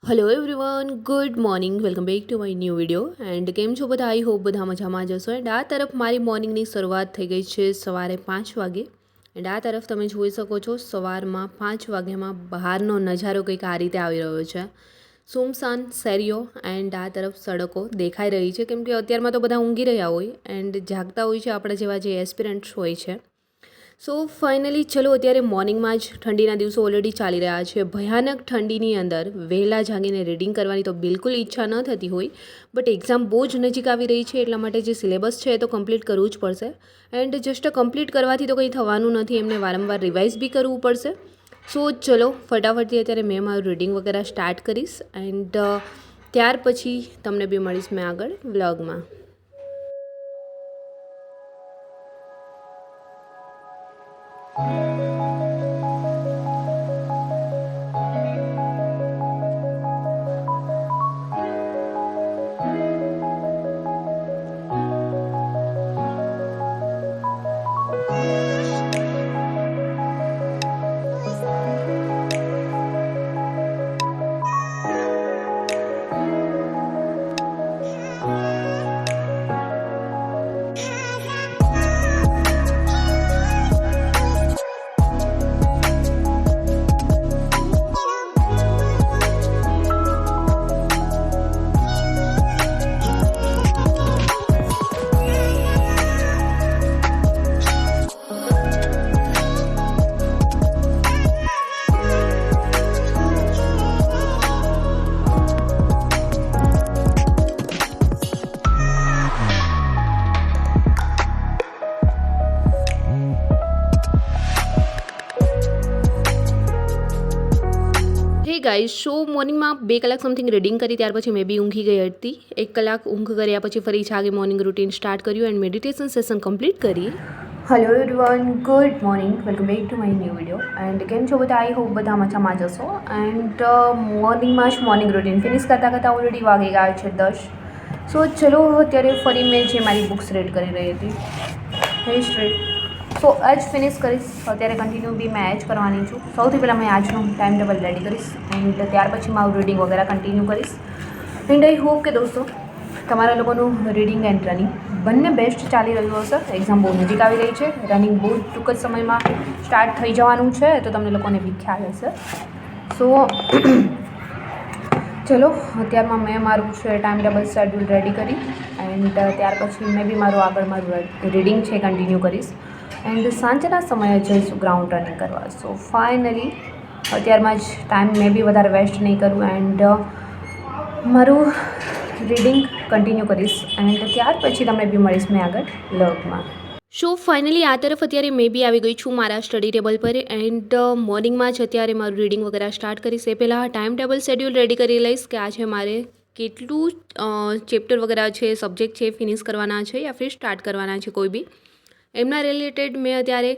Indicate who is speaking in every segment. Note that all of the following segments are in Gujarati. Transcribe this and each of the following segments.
Speaker 1: Hello everyone, good morning. Welcome back to my new video. And કેમ છો બધા? આઈ હોપ બધા મજામાં જ હશો. એન્ડ આ તરફ મારી મોર્નિંગની શરૂઆત થઈ ગઈ છે સવારે 5 વાગે. એન્ડ આ તરફ તમે જોઈ શકો છો સવારમાં 5 વાગ્યામાં બહારનો નજારો કંઈક આ રીતે આવી રહ્યો છે. સુમસાન શેરીઓ એન્ડ આ તરફ સડકો દેખાઈ રહી છે, કેમ કે અત્યારમાં તો બધા ઊંઘી રહ્યા હોય એન્ડ જાગતા હોય છે આપણા જેવા જે એસ્પિરન્ટ્સ હોય છે. સો ફાઇનલી ચલો, અત્યારે મોર્નિંગમાં જ ઠંડીના દિવસો ઓલરેડી ચાલી રહ્યા છે. ભયાનક ઠંડીની અંદર વહેલા જાગીને રીડિંગ કરવાની તો બિલકુલ ઈચ્છા ન થતી હોય, બટ એક્ઝામ બહુ જ નજીક આવી રહી છે, એટલા માટે જે સિલેબસ છે એ તો કમ્પ્લીટ કરવું જ પડશે. એન્ડ જસ્ટ કમ્પ્લીટ કરવાથી તો કંઈ થવાનું નથી, એમને વારંવાર રિવાઇઝ બી કરવું પડશે. સો ચલો ફટાફટથી અત્યારે મેં મારું રીડિંગ વગેરે સ્ટાર્ટ કરીશ એન્ડ ત્યાર પછી તમને બી મળીશ મેં આગળ વ્લોગમાં. ગાઈઝ, શો મોર્નિંગમાં 2 કલાક સમથિંગ રીડિંગ કરી, ત્યાર પછી મેં બી ઊંઘી ગઈ હતી. 1 કલાક ઊંઘ કર્યા પછી ફરી જાગે મોર્નિંગ રૂટીન સ્ટાર્ટ કર્યું એન્ડ મેડિટેશન સેશન કમ્પ્લીટ કરી. Hello everyone, good morning. Welcome back to my new video. And કેમ છો બધા? આઈ હોપ બધા મજામાં જ હશો. એન્ડ મોર્નિંગમાં જ મોર્નિંગ રૂટીન ફિનિશ કરતાં ઓલરેડી વાગી ગયા છે 10. સો ચલો અત્યારે ફરી મેં જે મારી બુક્સ રીડ કરી રહી હતી હિસ્ટ્રી, સો આજ ફિનિશ કરીશ. અત્યારે કન્ટિન્યુ બી મેં એજ કરવાની છું. સૌથી પહેલાં મેં આજનું ટાઈમ ટેબલ રેડી કરીશ એન્ડ ત્યાર પછી મારું રીડિંગ વગેરે કન્ટિન્યુ કરીશ. એન્ડ આઈ હોપ કે દોસ્તો તમારા લોકોનું રીડિંગ એન્ડ રનિંગ બંને બેસ્ટ ચાલી રહ્યું હશે. એક્ઝામ બહુ નજીક આવી રહી છે, રનિંગ બહુ ટૂંક જ સમયમાં સ્ટાર્ટ થઈ જવાનું છે, તો તમને લોકોને બી ખ્યાલ હશે. સો ચલો અત્યારમાં મેં મારું છે ટાઈમ ટેબલ શેડ્યુલ રેડી કરી એન્ડ ત્યાર પછી મેં બી મારું રીડિંગ છે કન્ટિન્યુ કરીશ. એન્ડ સાંજના સમયે જઈશું ગ્રાઉન્ડ રનિંગ કરવા. સો ફાઇનલી અત્યારમાં જ ટાઈમ મેં બી વધારે વેસ્ટ નહીં કરું એન્ડ મારું રીડિંગ કન્ટિન્યુ કરીશ એન્ડ ત્યાર પછી તમને બી મળીશ મેં આગળ વ્લોગમાં. સો ફાઇનલી આ તરફ અત્યારે મેં બી આવી ગઈ છું મારા સ્ટડી ટેબલ પર એન્ડ મોર્નિંગમાં જ અત્યારે મારું રીડિંગ વગેરે સ્ટાર્ટ કરીશ. એ પહેલાં ટાઈમ ટેબલ શેડ્યુલ રેડી કરી લઈશ કે આજે મારે કેટલું ચેપ્ટર વગેરે છે, સબ્જેક્ટ છે, ફિનિશ કરવાના છે યા ફિર સ્ટાર્ટ કરવાના છે કોઈ બી. એમના રિલેટેડ મેં અત્યારે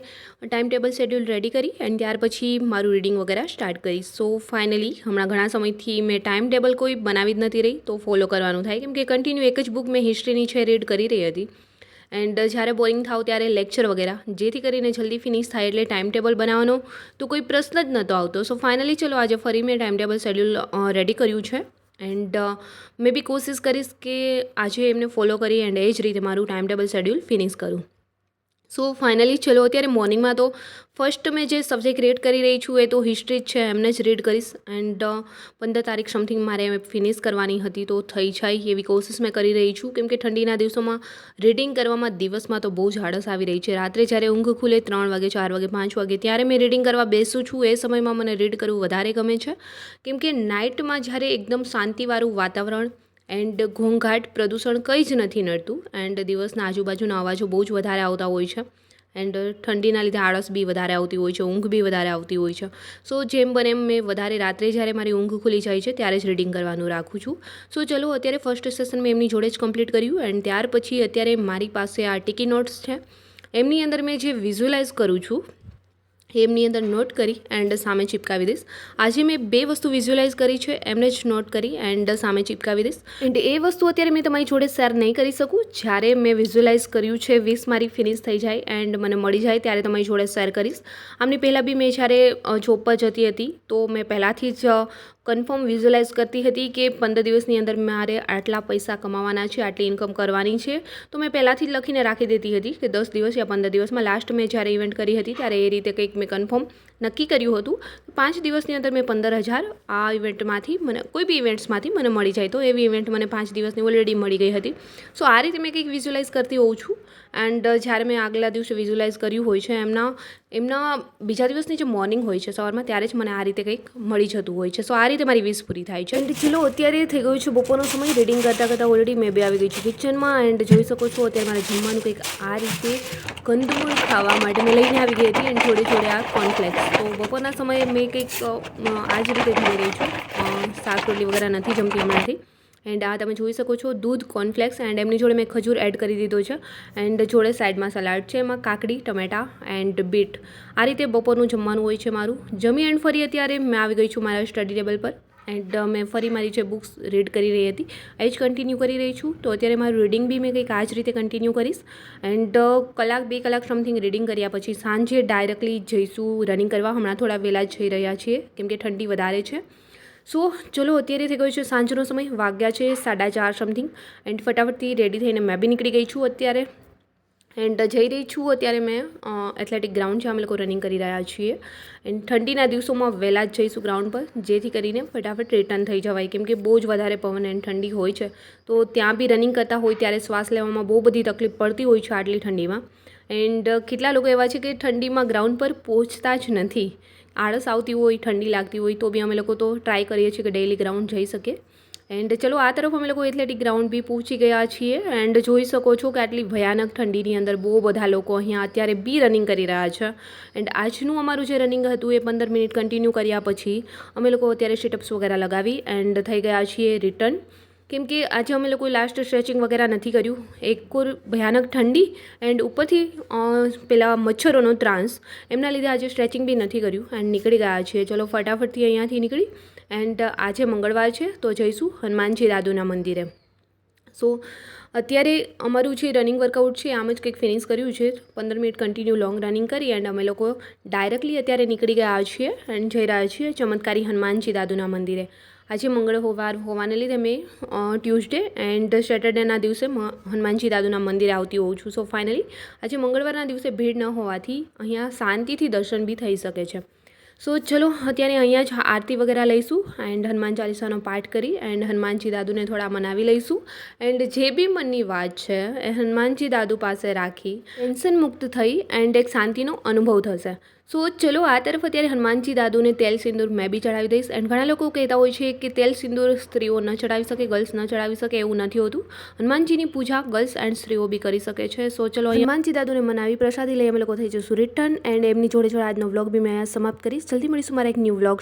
Speaker 1: ટાઈમ ટેબલ શેડ્યુલ રેડી કરી એન્ડ ત્યાર પછી મારું રીડિંગ વગેરે સ્ટાર્ટ કરીશ. સો ફાઇનલી હમણાં ઘણા સમયથી મેં ટાઈમ ટેબલ કોઈ બનાવી જ નથી રહી, તો ફોલો કરવાનું થાય, કેમ કે કન્ટિન્યુ એક જ બુક મેં હિસ્ટ્રીની છે રીડ કરી રહી હતી એન્ડ જ્યારે બોરિંગ થાવ ત્યારે લેક્ચર વગેરે, જેથી કરીને જલ્દી ફિનિશ થાય એટલે ટાઈમ ટેબલ બનાવવાનો તો કોઈ પ્રશ્ન જ નહોતો આવતો. સો ફાઇનલી ચલો આજે ફરી મેં ટાઈમ ટેબલ શેડ્યુલ રેડી કર્યું છે એન્ડ મેં બી કોશિશ કરીશ કે આજે એમને ફોલો કરી એન્ડ એ જ રીતે મારું ટાઈમ ટેબલ શેડ્યુલ ફિનિશ કરું. સો ફાઇનલી ચલો અત્યારે મોર્નિંગમાં તો ફર્સ્ટ મેં જે સબ્જેક્ટ રીડ કરી રહી છું એ તો હિસ્ટ્રી જ છે, એમને જ રીડ કરીશ એન્ડ 15 તારીખ સમથિંગ મારે ફિનિશ કરવાની હતી, તો થઈ જાય એવી કોશિશ મેં કરી રહી છું, કેમ કે ઠંડીના દિવસોમાં રીડિંગ કરવામાં દિવસમાં તો બહુ જ આળસ આવી રહી છે. રાત્રે જ્યારે ઊંઘ ખુલે 3 વાગે, 4 વાગે, 5 વાગે ત્યારે મેં રીડિંગ કરવા બેસું છું. એ સમયમાં મને રીડ કરવું વધારે ગમે છે, કેમ કે નાઇટમાં જ્યારે એકદમ શાંતિવાળું વાતાવરણ એન્ડ ઘોંઘાટ, પ્રદૂષણ કંઈ જ નથી નડતું એન્ડ દિવસના આજુબાજુના અવાજો બહુ જ વધારે આવતા હોય છે એન્ડ ઠંડીના લીધે આળસ બી વધારે આવતી હોય છે, ઊંઘ બી વધારે આવતી હોય છે. સો જેમ બને એમ મેં વધારે રાત્રે જ્યારે મારી ઊંઘ ખુલી જાય છે ત્યારે જ રીડિંગ કરવાનું રાખું છું. સો ચલો અત્યારે ફર્સ્ટ સેશન મેં એમની જોડે જ કમ્પ્લીટ કર્યું એન્ડ ત્યાર પછી અત્યારે મારી પાસે આ ટીકી નોટ્સ છે, એમની અંદર મેં જે વિઝ્યુલાઇઝ કરું છું એમની અંદર નોટ કરી એન્ડ સામે ચિપકાવી દઈશ. આજે મેં 2 વસ્તુ વિઝ્યુલાઇઝ કરી છે, એમને જ નોટ કરી એન્ડ સામે ચિપકાવી દઈશ. એન્ડ એ વસ્તુ અત્યારે મેં તમારી જોડે શેર નહીં કરી શકું. જ્યારે મેં વિઝ્યુલાઇઝ કર્યું છે 20 મારી ફિનિશ થઈ જાય એન્ડ મને મળી જાય ત્યારે તમારી જોડે શેર કરીશ. આમની પહેલાં બી મેં જ્યારે જોબ પર જતી હતી તો મેં પહેલાંથી જ કન્ફર્મ વિઝ્યુલાઇઝ કરતી હતી કે 15 દિવસની અંદર મારે આટલા પૈસા કમાવાના છે, આટલી ઇન્કમ કરવાની છે. તો મેં પહેલાંથી જ લખીને રાખી દેતી હતી કે 10 દિવસ યા 15 દિવસમાં. લાસ્ટ મેં જ્યારે ઇવેન્ટ કરી હતી ત્યારે એ રીતે કંઈક મેં કન્ફર્મ નક્કી કર્યું હતું. 5 દિવસની અંદર મેં 15,000 આ ઇવેન્ટમાંથી કોઈ બી ઇવેન્ટ્સમાંથી મને મળી જાય. તો એવી ઇવેન્ટ મને 5 દિવસની ઓલરેડી મળી ગઈ હતી. સો આ રીતે મેં કંઈક વિઝ્યુલાઇઝ કરતી હોઉં છું. એન્ડ જ્યારે મેં આગલા દિવસે વિઝ્યુલાઇઝ કર્યું હોય છે એમના બીજા દિવસની જે મોર્નિંગ હોય છે સવારમાં, ત્યારે જ મને આ રીતે કંઈક મળી જતું હોય છે. સો આ રીતે મારી વિશ પૂરી થાય છે. એન્ડ ચલો અત્યારે થઈ ગયું છે બપોરનો સમય. રીડિંગ કરતાં ઓલરેડી મેં બી આવી ગઈ છું કિચનમાં. એન્ડ જોઈ શકો છો અત્યારે મારે જમવાનું કંઈક આ રીતે કંદમૂળ ખાવા માટે મેં લઈને આવી ગઈ હતી. એન્ડ જોડે આ કોર્નફ્લેક્સ. તો બપોરના સમયે મેં કંઈક આ જ રીતે જમી રહી છું. શાક રોટલી વગેરે નથી જમતી હમણાંથી. એન્ડ આ તમે જોઈ શકો છો દૂધ, કોર્નફ્લેક્સ, એન્ડ એમની જોડે મેં ખજૂર એડ કરી દીધો છે. એન્ડ જોડે સાઈડમાં સલાડ છે, એમાં કાકડી, ટમેટા એન્ડ બીટ. આ રીતે બપોરનું જમવાનું હોય છે મારું. જમી એન્ડ ફરી અત્યારે મેં આવી ગઈ છું મારા સ્ટડી ટેબલ પર. એન્ડ મેં ફરી મારી જે બુક્સ રીડ કરી રહી હતી એ જ કન્ટિન્યુ કરી રહી છું. તો અત્યારે મારું રીડિંગ બી મેં કંઈક આ જ રીતે કન્ટિન્યુ કરીશ. એન્ડ 1-2 કલાક સમથિંગ રીડિંગ કર્યા પછી સાંજે ડાયરેક્ટલી જઈશું રનિંગ કરવા. હમણાં થોડા વહેલા જઈ રહ્યા છીએ કેમ કે ઠંડી વધારે છે. સો ચલો અત્યારે થઈ ગયો છે સાંજનો સમય. વાગ્યા છે 4:30 સમથિંગ. એન્ડ ફટાફટથી રેડી થઈને મેં બી નીકળી ગઈ છું અત્યારે. એન્ડ જઈ રહી છું અત્યારે મેં એથ્લેટિક ગ્રાઉન્ડ છે, અમે લોકો રનિંગ કરી રહ્યા છીએ. એન્ડ ઠંડીના દિવસોમાં વહેલા જ જઈશું ગ્રાઉન્ડ પર, જેથી કરીને ફટાફટ રિટર્ન થઈ જવાય. કેમ કે બહુ જ વધારે પવન એન્ડ ઠંડી હોય છે. તો ત્યાં બી રનિંગ કરતા હોય ત્યારે શ્વાસ લેવામાં બહુ બધી તકલીફ પડતી હોય છે આટલી ઠંડીમાં. એન્ડ કેટલા લોકો એવા છે કે ઠંડીમાં ગ્રાઉન્ડ પર પહોંચતા જ નથી. આળસ આવતી હોય, ઠંડી લાગતી હોય, તો બી અમે લોકો તો ટ્રાય કરીએ છીએ કે ડેઈલી ગ્રાઉન્ડ જઈ શકીએ. એન્ડ ચલો આ તરફ અમે લોકો એથ્લેટિક ગ્રાઉન્ડ બી પહોંચી ગયા છીએ. એન્ડ જોઈ શકો છો કે આટલી ભયાનક ઠંડીની અંદર બહુ બધા લોકો અહીંયા અત્યારે બી રનિંગ કરી રહ્યા છે. એન્ડ આજનું અમારું જે રનિંગ હતું એ 15 મિનિટ કન્ટિન્યુ કર્યા પછી અમે લોકો અત્યારે સિટઅપ્સ વગેરે લગાવી એન્ડ થઈ ગયા છીએ રિટર્ન. કેમ કે આજે અમે લોકોએ લાસ્ટ સ્ટ્રેચિંગ વગેરે નથી કર્યું. એક ભયાનક ઠંડી એન્ડ ઉપરથી પેલા મચ્છરોનો ત્રાસ, એમના લીધે આજે સ્ટ્રેચિંગ બી નથી કર્યું. એન્ડ નીકળી ગયા છીએ. ચલો ફટાફટથી અહીંયાથી નીકળી. એન્ડ આજે મંગળવાર છે તો જઈશું હનુમાનજી દાદુના મંદિરે. સો અત્યારે અમારું જે રનિંગ વર્કઆઉટ છે આમ જ કંઈક ફિનિશ કર્યું છે. 15 મિનિટ કન્ટિન્યુ લોંગ રનિંગ કરી એન્ડ અમે લોકો ડાયરેક્ટલી અત્યારે નીકળી ગયા છીએ એન્ડ જઈ રહ્યા છીએ ચમત્કારી હનુમાનજી દાદુના મંદિરે. આજે મંગળવાર હોવાને લીધે મેં ટ્યુઝડે એન્ડ સેટરડેના દિવસે હનુમાનજી દાદુના મંદિરે આવતી હોઉં છું. સો ફાઇનલી આજે મંગળવારના દિવસે ભીડ ન હોવાથી અહીંયા શાંતિથી દર્શન બી થઈ શકે છે. સો ચલો અત્યારે અહીંયા જ આરતી વગેરે લઈશું એન્ડ હનુમાન ચાલીસાનો પાઠ કરી એન્ડ હનુમાનજી દાદુને થોડા મનાવી લઈશું. એન્ડ જે બી મનની વાત છે એ હનુમાનજી દાદુ પાસે રાખી ટેન્શન મુક્ત થઈ એન્ડ એક શાંતિનો અનુભવ થશે. સો ચલો આ તરફ અત્યારે હનુમાનજી દાદુને તેલ સિંદૂર મેં બી ચડાવી દઈશ. એન્ડ ઘણા લોકો કહેતા હોય છે કે તેલ સિંદૂર સ્ત્રીઓ ન ચડાવી શકે, ગર્લ્સ ન ચડાવી શકે. એવું નથી હોતું. હનુમાનજીની પૂજા ગર્લ્સ એન્ડ સ્ત્રીઓ બી કરી શકે છે. સો ચલો હનુમાનજી દાદુને મનાવી પ્રસાદી લઈ અમે લોકો થઈ જઈશું રિટર્ન. એન્ડ એમની જોડે આજનો વ્લોગ બી મેં સમાપ્ત કરીશ. જલ્દી મળીશું મારા એક ન્યૂ વ્લોગ.